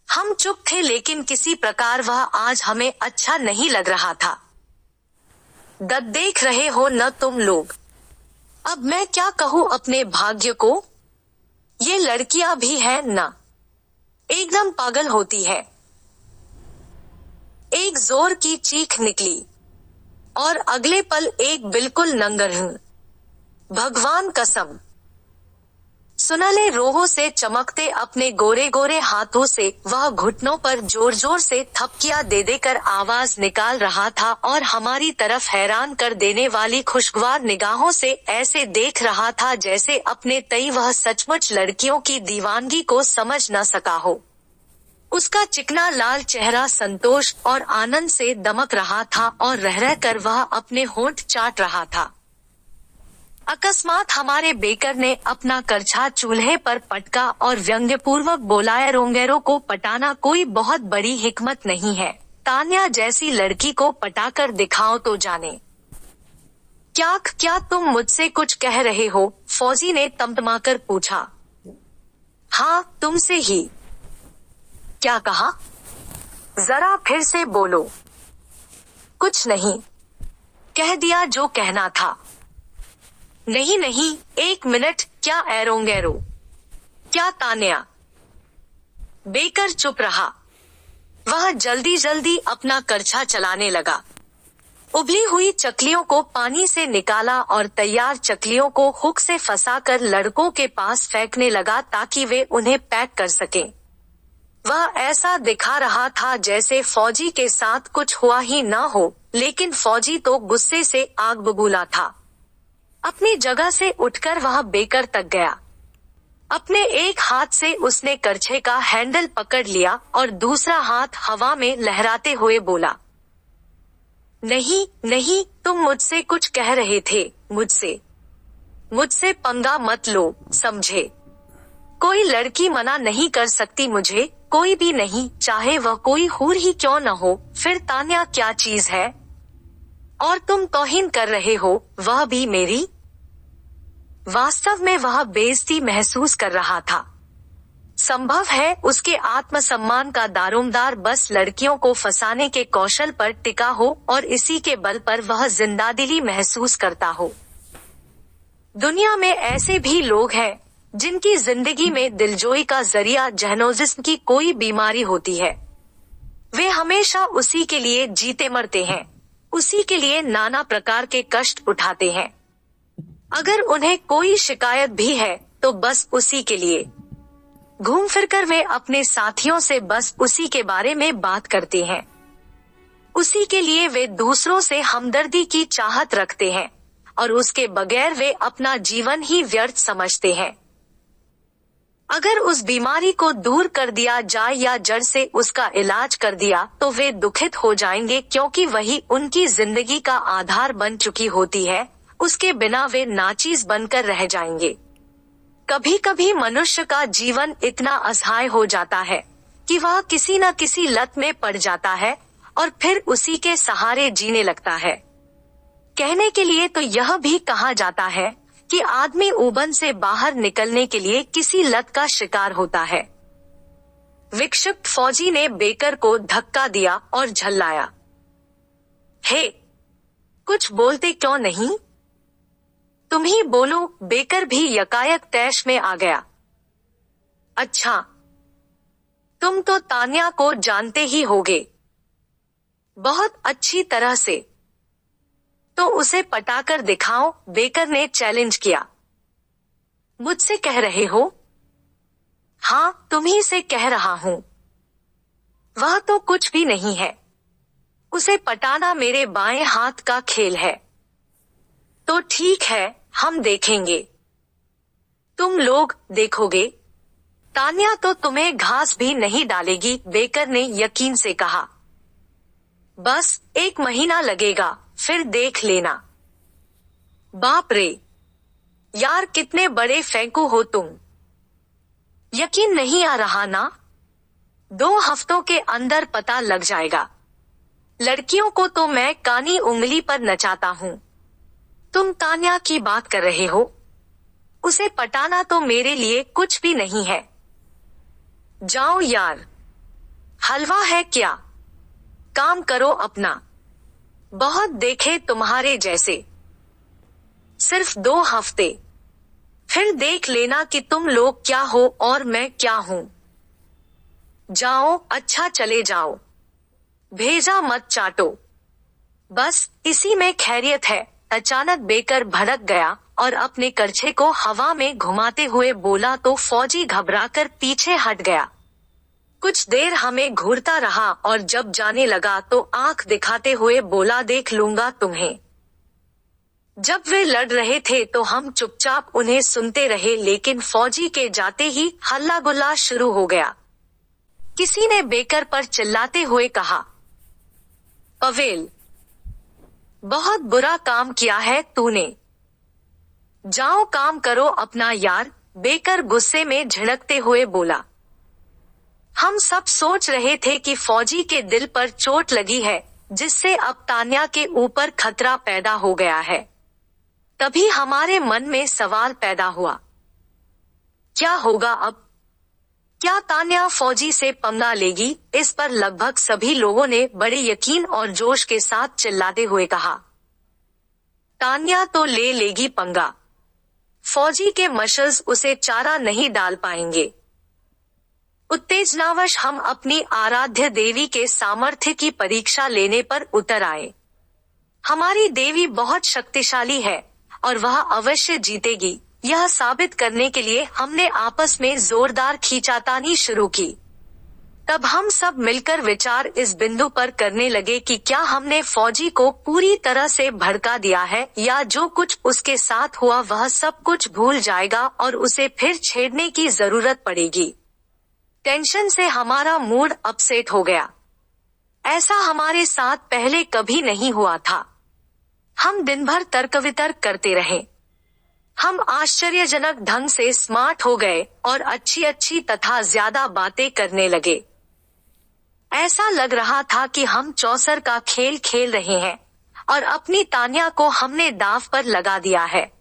हम चुप थे, लेकिन किसी प्रकार वह आज हमें अच्छा नहीं लग रहा था। देख रहे हो न तुम लोग। अब मैं क्या कहूँ अपने भाग्य को? ये लड़कियां भी है ना, एकदम पागल होती है। एक जोर की चीख निकली और अगले पल एक बिल्कुल नंगर भगवान कसम। सुनहले रोहों से चमकते अपने गोरे गोरे हाथों से वह घुटनों पर जोर जोर से थपकियां दे देकर आवाज निकाल रहा था और हमारी तरफ हैरान कर देने वाली खुशगवार निगाहों से ऐसे देख रहा था जैसे अपने तई वह सचमुच लड़कियों की दीवानगी को समझ न सका हो। उसका चिकना लाल चेहरा संतोष और आनंद से दमक रहा था और रह रह कर वह अपने होंठ चाट रहा था। अकस्मात हमारे बेकर ने अपना करछा चूल्हे पर पटका और व्यंग्यपूर्वक बोला, रोंगेरों को पटाना कोई बहुत बड़ी हिकमत नहीं है, तान्या जैसी लड़की को पटाकर दिखाओ तो जाने। क्या तुम मुझसे कुछ कह रहे हो? फौजी ने तमतमाकर पूछा। हाँ, तुमसे ही। क्या कहा? जरा फिर से बोलो। कुछ नहीं, कह दिया जो कहना था। नहीं, 1 मिनट, क्या एरोंगेरो? क्या तान्या? बेकर चुप रहा। वह जल्दी जल्दी अपना करछा चलाने लगा। उबली हुई चकलियों को पानी से निकाला और तैयार चकलियों को हुक से फंसाकर लड़कों के पास फेंकने लगा ताकि वे उन्हें पैक कर सकें। वह ऐसा दिखा रहा था जैसे फौजी के साथ कुछ हुआ ही ना हो, लेकिन फौजी तो गुस्से से आग बबूला था। अपनी जगह से उठकर वह बेकर तक गया अपने एक हाथ से उसने करछे का हैंडल पकड़ लिया और दूसरा हाथ हवा में लहराते हुए बोला, नहीं नहीं, तुम मुझसे कुछ कह रहे थे, मुझसे पंगा मत लो, समझे? कोई लड़की मना नहीं कर सकती मुझे, कोई भी नहीं, चाहे वह कोई हूर ही क्यों न हो। फिर तान्या क्या चीज है? और तुम तौहीन कर रहे हो, वह भी मेरी। वास्तव में वह बेइज्जती महसूस कर रहा था। संभव है उसके आत्मसम्मान का दारोमदार बस लड़कियों को फंसाने के कौशल पर टिका हो और इसी के बल पर वह जिंदादिली महसूस करता हो। दुनिया में ऐसे भी लोग हैं जिनकी जिंदगी में दिलजोई का जरिया जहनोजिस्म की कोई बीमारी होती है। वे हमेशा उसी के लिए जीते मरते हैं, उसी के लिए नाना प्रकार के कष्ट उठाते हैं। अगर उन्हें कोई शिकायत भी है तो बस उसी के लिए। घूम फिरकर वे अपने साथियों से बस उसी के बारे में बात करते हैं। उसी के लिए वे दूसरों से हमदर्दी की चाहत रखते हैं और उसके बगैर वे अपना जीवन ही व्यर्थ समझते हैं। अगर उस बीमारी को दूर कर दिया जाए या जड़ से उसका इलाज कर दिया तो वे दुखित हो जाएंगे, क्योंकि वही उनकी जिंदगी का आधार बन चुकी होती है। उसके बिना वे नाचीज बनकर रह जाएंगे। कभी कभी मनुष्य का जीवन इतना असहाय हो जाता है कि वह किसी न किसी लत में पड़ जाता है और फिर उसी के सहारे जीने लगता है। कहने के लिए तो यह भी कहा जाता है कि आदमी उबन से बाहर निकलने के लिए किसी लत का शिकार होता है। विक्षिप्त फौजी ने बेकर को धक्का दिया और झल्लाया, हे, कुछ बोलते क्यों नहीं? तुम ही बोलो। बेकर भी यकायक तैश में आ गया। अच्छा, तुम तो तान्या को जानते ही होगे, बहुत अच्छी तरह से। तो उसे पटाकर दिखाओ, बेकर ने चैलेंज किया। मुझसे कह रहे हो? हाँ, तुम्ही से कह रहा हूँ। वह तो कुछ भी नहीं है। उसे पटाना मेरे बाएं हाथ का खेल है। तो ठीक है, हम देखेंगे। तुम लोग देखोगे। तान्या तो तुम्हें घास भी नहीं डालेगी, बेकर ने यकीन से कहा। बस 1 महीना लगेगा, फिर देख लेना। बाप रे, यार कितने बड़े फेंकू हो तुम। यकीन नहीं आ रहा ना? 2 हफ्तों के अंदर पता लग जाएगा। लड़कियों को तो मैं कानी उंगली पर नचाता हूँ। तुम तान्या की बात कर रहे हो? उसे पटाना तो मेरे लिए कुछ भी नहीं है। जाओ यार, हलवा है क्या? काम करो अपना। बहुत देखे तुम्हारे जैसे। सिर्फ 2 हफ्ते, फिर देख लेना कि तुम लोग क्या हो और मैं क्या हूँ। जाओ, अच्छा चले जाओ, भेजा मत चाटो। बस इसी में खैरियत है। अचानक बेकर भड़क गया और अपने करछे को हवा में घुमाते हुए बोला तो फौजी घबराकर पीछे हट गया। कुछ देर हमें घूरता रहा और जब जाने लगा तो आंख दिखाते हुए बोला, देख लूंगा तुम्हें। जब वे लड़ रहे थे तो हम चुपचाप उन्हें सुनते रहे, लेकिन फौजी के जाते ही हल्ला गुल्ला शुरू हो गया। किसी ने बेकर पर चिल्लाते हुए कहा, पवेल, बहुत बुरा काम किया है तूने। जाओ काम करो अपना यार, बेकर गुस्से में झिड़कते हुए बोला। हम सब सोच रहे थे कि फौजी के दिल पर चोट लगी है, जिससे अब तान्या के ऊपर खतरा पैदा हो गया है। तभी हमारे मन में सवाल पैदा हुआ, क्या होगा अब? क्या तान्या फौजी से पंगा लेगी? इस पर लगभग सभी लोगों ने बड़े यकीन और जोश के साथ चिल्लाते हुए कहा, तान्या तो ले लेगी पंगा। फौजी के मशल्स उसे चारा नहीं डाल पाएंगे। उत्तेजनावश हम अपनी आराध्य देवी के सामर्थ्य की परीक्षा लेने पर उतर आए। हमारी देवी बहुत शक्तिशाली है और वह अवश्य जीतेगी, यह साबित करने के लिए हमने आपस में जोरदार खींचातानी शुरू की। तब हम सब मिलकर विचार इस बिंदु पर करने लगे कि क्या हमने फौजी को पूरी तरह से भड़का दिया है या जो कुछ उसके साथ हुआ वह सब कुछ भूल जाएगा और उसे फिर छेड़ने की जरूरत पड़ेगी। टेंशन से हमारा मूड अपसेट हो गया। ऐसा हमारे साथ पहले कभी नहीं हुआ था। हम दिन भर तर्क वितर्क करते रहे। हम आश्चर्यजनक ढंग से स्मार्ट हो गए और अच्छी अच्छी तथा ज्यादा बातें करने लगे। ऐसा लग रहा था कि हम चौसर का खेल खेल रहे हैं और अपनी तान्या को हमने दांव पर लगा दिया है।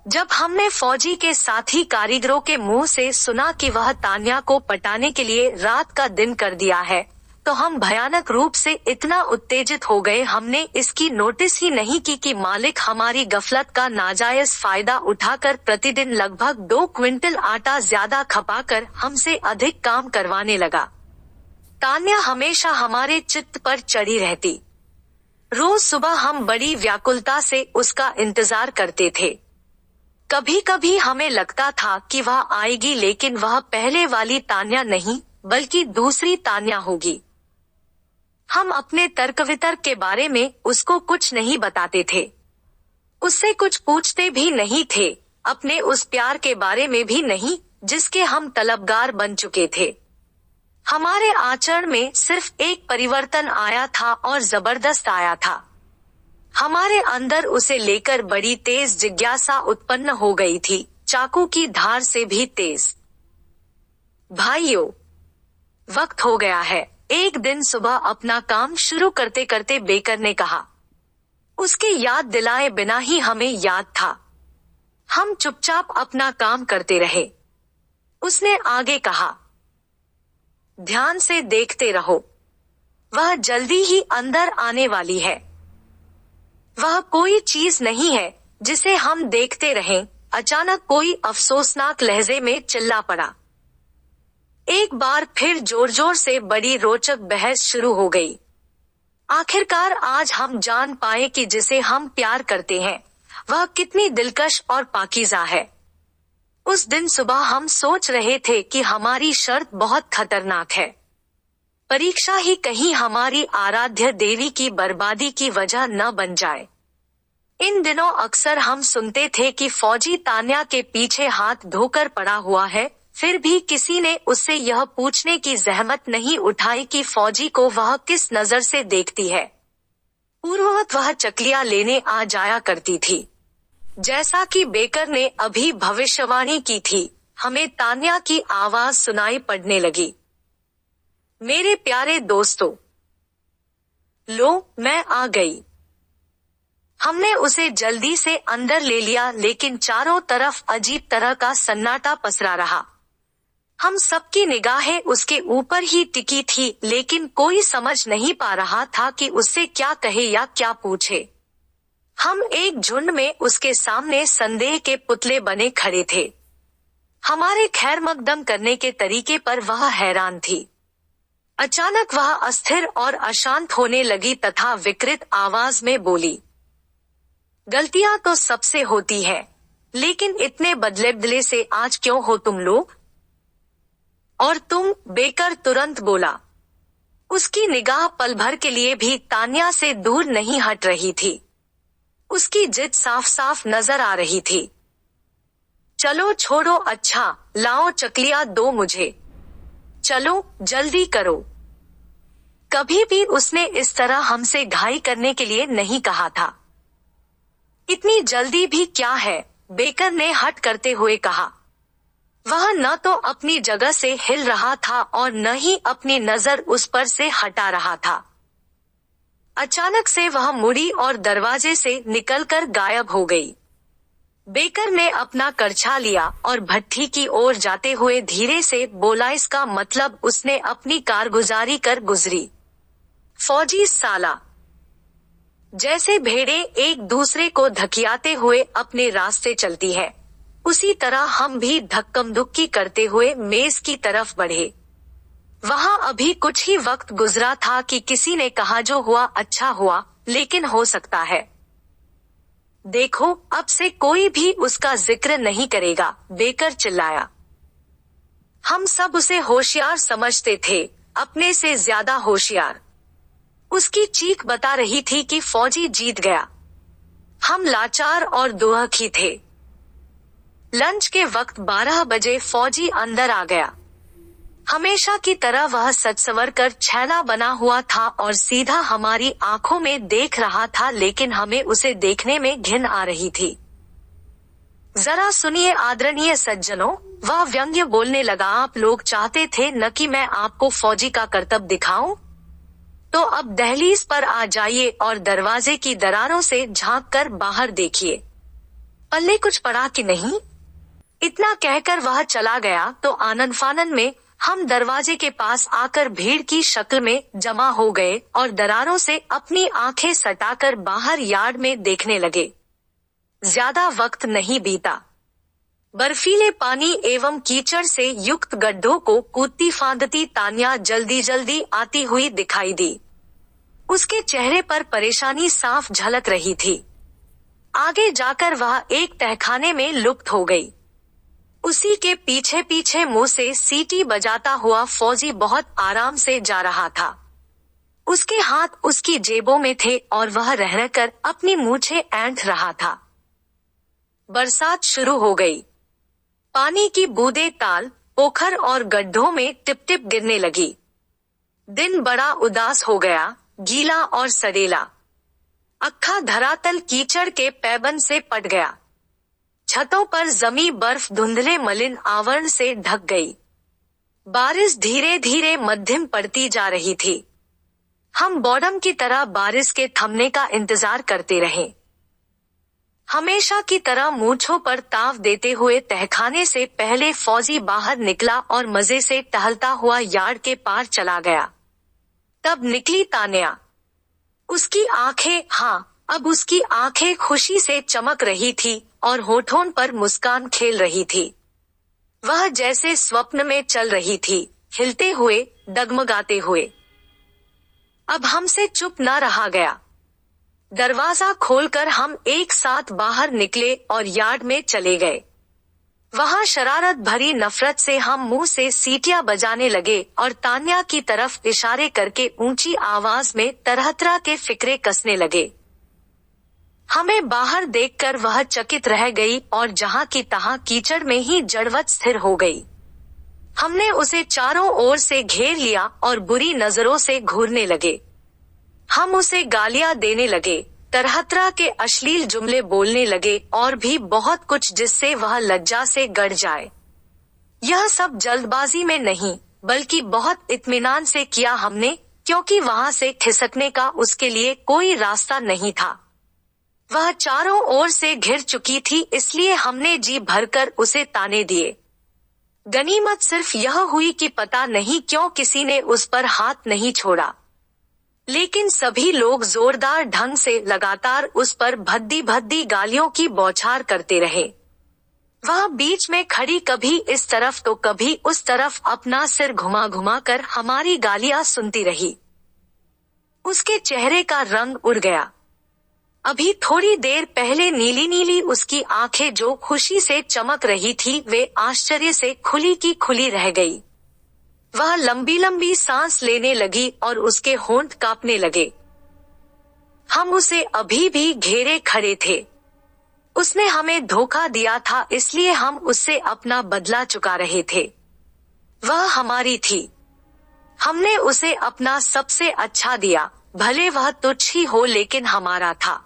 जब हमने फौजी के साथी कारीगरों के मुंह से सुना कि वह तान्या को पटाने के लिए रात का दिन कर दिया है, तो हम भयानक रूप से इतना उत्तेजित हो गए हमने इसकी नोटिस ही नहीं की कि मालिक हमारी गफलत का नाजायज फायदा उठाकर प्रतिदिन लगभग 2 क्विंटल आटा ज्यादा खपाकर हमसे अधिक काम करवाने लगा। तान्या हमेशा हमारे चित्त पर चढ़ी रहती। रोज सुबह हम बड़ी व्याकुलता से उसका इंतजार करते थे। कभी कभी हमें लगता था कि वह आएगी, लेकिन वह पहले वाली तान्या नहीं बल्कि दूसरी तान्या होगी। हम अपने तर्क वितर्क के बारे में उसको कुछ नहीं बताते थे, उससे कुछ पूछते भी नहीं थे, अपने उस प्यार के बारे में भी नहीं जिसके हम तलबगार बन चुके थे। हमारे आचरण में सिर्फ एक परिवर्तन आया था और जबरदस्त आया था। हमारे अंदर उसे लेकर बड़ी तेज जिज्ञासा उत्पन्न हो गई थी, चाकू की धार से भी तेज। भाइयों, वक्त हो गया है। एक दिन सुबह अपना काम शुरू करते करते बेकर ने कहा। उसके याद दिलाए बिना ही हमें याद था। हम चुपचाप अपना काम करते रहे। उसने आगे कहा, ध्यान से देखते रहो, वह जल्दी ही अंदर आने वाली है। वह कोई चीज नहीं है जिसे हम देखते रहें। अचानक कोई अफसोसनाक लहजे में चिल्ला पड़ा। एक बार फिर जोर जोर से बड़ी रोचक बहस शुरू हो गई। आखिरकार आज हम जान पाए कि जिसे हम प्यार करते हैं वह कितनी दिलकश और पाकीज़ा है। उस दिन सुबह हम सोच रहे थे कि हमारी शर्त बहुत खतरनाक है। परीक्षा ही कहीं हमारी आराध्य देवी की बर्बादी की वजह न बन जाए। इन दिनों अक्सर हम सुनते थे कि फौजी तान्या के पीछे हाथ धोकर पड़ा हुआ है, फिर भी किसी ने उससे यह पूछने की जहमत नहीं उठाई कि फौजी को वह किस नजर से देखती है। पूर्ववत वह चकलियां लेने आ जाया करती थी। जैसा कि बेकर ने अभी भविष्यवाणी की थी, हमें तान्या की आवाज सुनाई पड़ने लगी। मेरे प्यारे दोस्तों, लो, मैं आ गई। हमने उसे जल्दी से अंदर ले लिया, लेकिन चारों तरफ अजीब तरह का सन्नाटा पसरा रहा। हम सबकी निगाहें उसके ऊपर ही टिकी थी, लेकिन कोई समझ नहीं पा रहा था कि उससे क्या कहे या क्या पूछे। हम एक झुंड में उसके सामने संदेह के पुतले बने खड़े थे। हमारे खैर मकदम करने के तरीके पर वह हैरान थी। अचानक वह अस्थिर और अशांत होने लगी तथा विकृत आवाज में बोली, गलतियां तो सबसे होती है, लेकिन इतने बदले से आज क्यों हो तुम लोग? और तुम? बेकर तुरंत बोला। उसकी निगाह पल भर के लिए भी तान्या से दूर नहीं हट रही थी। उसकी जिद साफ साफ नजर आ रही थी। चलो छोड़ो, अच्छा लाओ चकलियां दो मुझे, चलो जल्दी करो। कभी भी उसने इस तरह हमसे घाई करने के लिए नहीं कहा था। इतनी जल्दी भी क्या है? बेकर ने हट करते हुए कहा। वह न तो अपनी जगह से हिल रहा था और न ही अपनी नजर उस पर से हटा रहा था। अचानक से वह मुड़ी और दरवाजे से निकलकर गायब हो गई। बेकर ने अपना करछा लिया और भट्ठी की ओर जाते हुए धीरे से बोला, इसका मतलब उसने अपनी कारगुजारी कर गुजरी। फौजी साला। जैसे भेड़ें एक दूसरे को धकियाते हुए अपने रास्ते चलती है, उसी तरह हम भी धक्कमधुक्की करते हुए मेज की तरफ बढ़े। वहां अभी कुछ ही वक्त गुजरा था कि किसी ने कहा, जो हुआ अच्छा हुआ, लेकिन हो सकता है। देखो, अब से कोई भी उसका जिक्र नहीं करेगा, बेकर चिल्लाया। हम सब उसे होशियार समझते थे, अपने से ज्यादा होशियार। उसकी चीख बता रही थी कि फौजी जीत गया। हम लाचार और दुखी थे। लंच के वक्त 12 बजे फौजी अंदर आ गया। हमेशा की तरह वह सजसंवर कर छैला बना हुआ था और सीधा हमारी आंखों में देख रहा था, लेकिन हमें उसे देखने में घिन आ रही थी। जरा सुनिए आदरणीय सज्जनों, वह व्यंग्य बोलने लगा, आप लोग चाहते थे न कि मैं आपको फौजी का करतब दिखाऊं? तो अब दहलीज पर आ जाइए और दरवाजे की दरारों से झांक कर बाहर देखिए, पल्ले कुछ पड़ा कि नहीं। इतना कहकर वह चला गया तो आनन फानन में हम दरवाजे के पास आकर भीड़ की शक्ल में जमा हो गए और दरारों से अपनी आंखें सटाकर बाहर यार्ड में देखने लगे। ज्यादा वक्त नहीं बीता। बर्फीले पानी एवं कीचड़ से युक्त गड्ढों को कूदती फांदती तान्या जल्दी जल्दी आती हुई दिखाई दी। उसके चेहरे पर परेशानी साफ झलक रही थी। आगे जाकर वह एक तहखाने में लुप्त हो गई। उसी के पीछे पीछे मुंह से सीटी बजाता हुआ फौजी बहुत आराम से जा रहा था। उसके हाथ उसकी जेबों में थे और वह रह रहकर अपनी मूछें ऐंठ रहा था। बरसात शुरू हो गई। पानी की बूंदें ताल, पोखर और गड्ढों में टिप टिप गिरने लगी। दिन बड़ा उदास हो गया, गीला और सड़ेला। अक्खा धरातल कीचड़ के पैबंद से पट गया। छतों पर जमी बर्फ धुंधले मलिन आवरण से ढक गई। बारिश धीरे धीरे मध्यम पड़ती जा रही थी। हम बॉडम की तरह बारिश के थमने का इंतजार करते रहे। हमेशा की तरह मूंछों पर ताव देते हुए तहखाने से पहले फौजी बाहर निकला और मजे से टहलता हुआ यार्ड के पार चला गया। तब निकली तान्या। उसकी आंखें, अब उसकी आंखें खुशी से चमक रही थी और होठों पर मुस्कान खेल रही थी। वह जैसे स्वप्न में चल रही थी, हिलते हुए, डगमगाते हुए। अब हमसे चुप न रहा गया। दरवाजा खोलकर हम एक साथ बाहर निकले और यार्ड में चले गए। वहां शरारत भरी नफरत से हम मुंह से सीटियां बजाने लगे और तान्या की तरफ इशारे करके ऊंची आवाज में तरह तरह के फिक्रे कसने लगे। हमें बाहर देखकर वह चकित रह गई और जहां की तहां कीचड़ में ही जड़वत स्थिर हो गई। हमने उसे चारों ओर से घेर लिया और बुरी नजरों से घूरने लगे। हम उसे गालियां देने लगे, तरह तरह के अश्लील जुमले बोलने लगे और भी बहुत कुछ जिससे वह लज्जा से गड़ जाए। यह सब जल्दबाजी में नहीं, बल्कि बहुत इत्मीनान से किया हमने, क्योंकि वहां से खिसकने का उसके लिए कोई रास्ता नहीं था। वह चारों ओर से घिर चुकी थी, इसलिए हमने जी भरकर उसे ताने दिए। गनीमत सिर्फ यह हुई कि पता नहीं क्यों किसी ने उस पर हाथ नहीं छोड़ा, लेकिन सभी लोग जोरदार ढंग से लगातार उस पर भद्दी भद्दी गालियों की बौछार करते रहे। वह बीच में खड़ी कभी इस तरफ तो कभी उस तरफ अपना सिर घुमा घुमा कर हमारी गालियां सुनती रही। उसके चेहरे का रंग उड़ गया। अभी थोड़ी देर पहले नीली नीली उसकी आंखें जो खुशी से चमक रही थी, वे आश्चर्य से खुली की खुली रह गई। वह लंबी लंबी सांस लेने लगी और उसके होंठ कांपने लगे। हम उसे अभी भी घेरे खड़े थे। उसने हमें धोखा दिया था, इसलिए हम उससे अपना बदला चुका रहे थे। वह हमारी थी। हमने उसे अपना सबसे अच्छा दिया, भले वह तुच्छ ही हो, लेकिन हमारा था।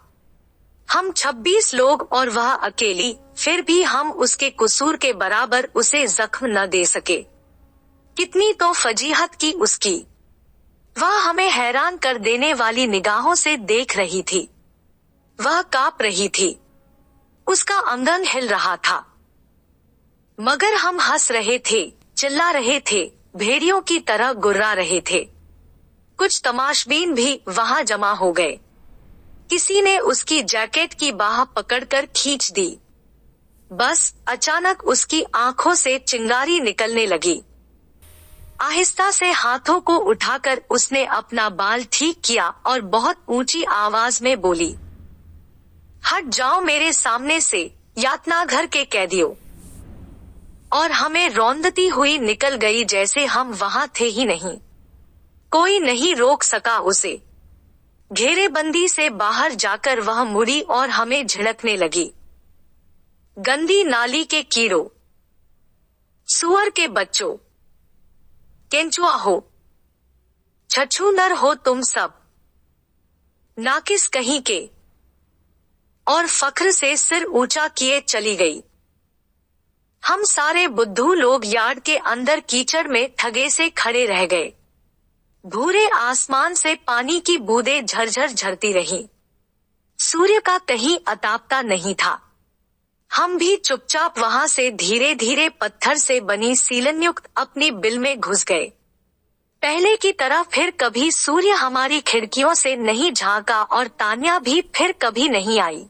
हम 26 लोग और वह अकेली, फिर भी हम उसके कसूर के बराबर उसे जख्म न दे सके। कितनी तो फजीहत की उसकी। वह हमें हैरान कर देने वाली निगाहों से देख रही थी। वह कांप रही थी। उसका अंगन हिल रहा था। मगर हम हंस रहे थे, चिल्ला रहे थे, भेड़ियों की तरह गुर्रा रहे थे। कुछ तमाशबीन भी वहां जमा हो गए। किसी ने उसकी जैकेट की बाह पकड़कर खींच दी। बस अचानक उसकी आंखों से चिंगारी निकलने लगी। आहिस्ता से हाथों को उठाकर उसने अपना बाल ठीक किया और बहुत ऊंची आवाज में बोली, हट जाओ मेरे सामने से, यातनाघर के कैदियों। और हमें रौंदती हुई निकल गई जैसे हम वहां थे ही नहीं। कोई नहीं रोक सका उसे। घेरेबंदी से बाहर जाकर वह मुड़ी और हमें झिड़कने लगी। गंदी नाली के कीड़ों, सुअर के बच्चों, केंचुआ हो, छछूंदर हो तुम सब, नाकिस कहीं के, और फख्र से सिर ऊंचा किए चली गई। हम सारे बुद्धू लोग यार्ड के अंदर कीचड़ में ठगे से खड़े रह गए। भूरे आसमान से पानी की बूंदें झरझर झरती रहीं। सूर्य का कहीं अतापता नहीं था। हम भी चुपचाप वहां से धीरे धीरे पत्थर से बनी सीलनयुक्त अपनी बिल में घुस गए। पहले की तरह फिर कभी सूर्य हमारी खिड़कियों से नहीं झांका और तान्या भी फिर कभी नहीं आई।